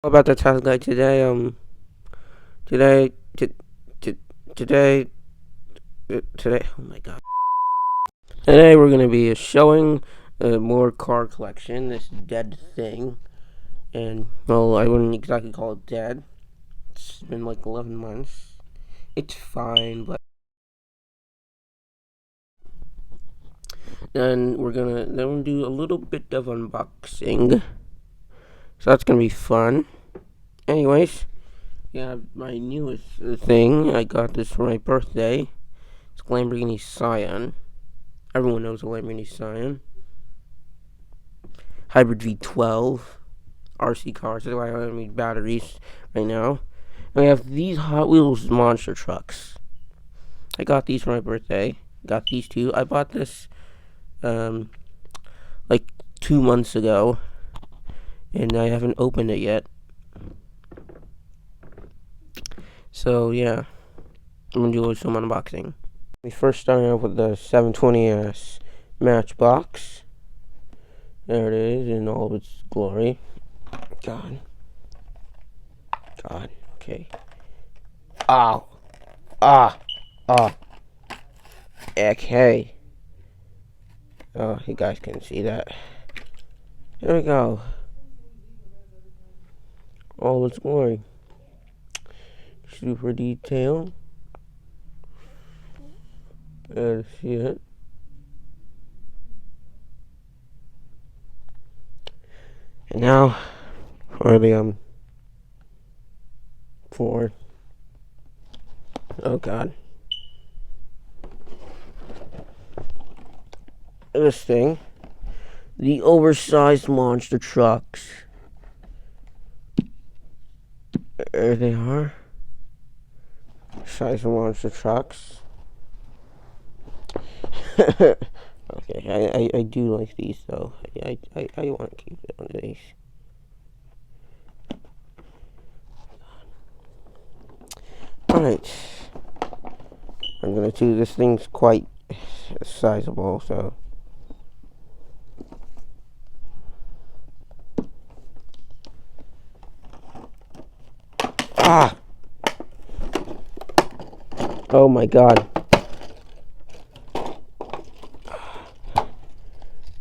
About the Tesla today. Today, t- t- today, today. Oh my god! Today we're gonna be showing more car collection. This dead thing, and well, I wouldn't exactly call it dead. It's been like 11 months. It's fine, but then we'll do a little bit of unboxing. So that's gonna be fun. Anyways, yeah, my newest thing. I got this for my birthday. It's Lamborghini Scion. Everyone knows a Lamborghini Scion. Hybrid V12. RC cars. That's why I don't need batteries right now. And we have these Hot Wheels monster trucks. I got these for my birthday. Got these two. I bought this like 2 months ago, and I haven't opened it yet. So yeah, I'm gonna do some unboxing. We first started off with the 720S Matchbox. There it is in all of its glory. God. Okay. Ow. Ah. Okay. Oh, you guys can see that. There we go. All its glory. Super detail. There, see it. And now for the for oh god. This thing. The oversized monster trucks. There they are. Size of monster trucks. Okay, I do like these though. I want to keep one of these. Alright. I'm gonna do this thing's quite sizable, so ah! Oh my god.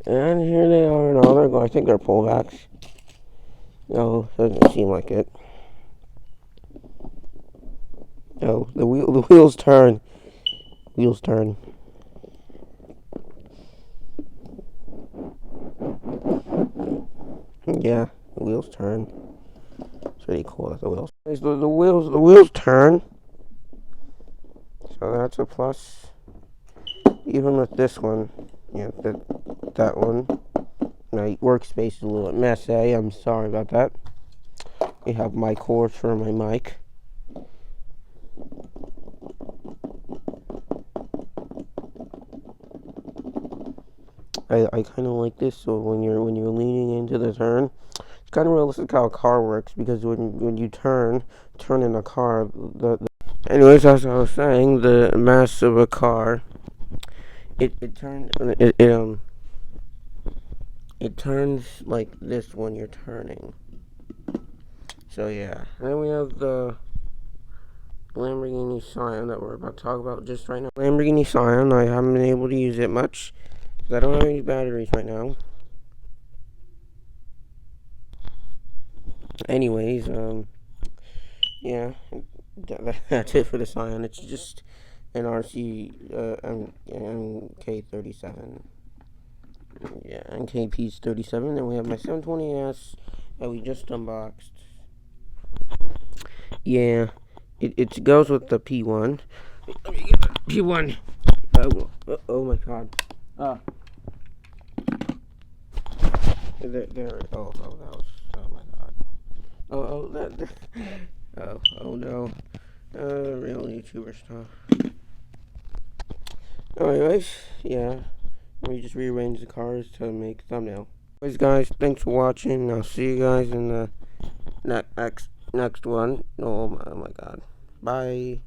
And here they are. No, they're going. I think they're pullbacks. No, doesn't seem like it. No, the wheels turn. Wheels turn. Yeah, the wheels turn. It's pretty cool that the wheels turn. So that's a plus. Even with this one, yeah, that one. My workspace is a little bit messy. I'm sorry about that. We have mic cords for my mic. I kind of like this. So when you're leaning into the turn, it's kind of realistic how a car works, because when you turn in a car, anyways, as I was saying, the mass of a car, it turns like this when you're turning. So yeah, and then we have the Lamborghini Scion that we're about to talk about just right now. Lamborghini Scion, I haven't been able to use it much because I don't have any batteries right now. Anyways, yeah, that's it for the Scion. It's just an RC MK37. Yeah, NKP's 37. Then we have my 720S that we just unboxed. Yeah, it goes with the P1. Let me get the P1. Oh my god. There. Oh, that was. Oh my god. Oh no. Real YouTuber stuff. Anyways, yeah. We just rearrange the cars to make thumbnail. Anyways, guys, thanks for watching. I'll see you guys in the next one. Oh my god. Bye.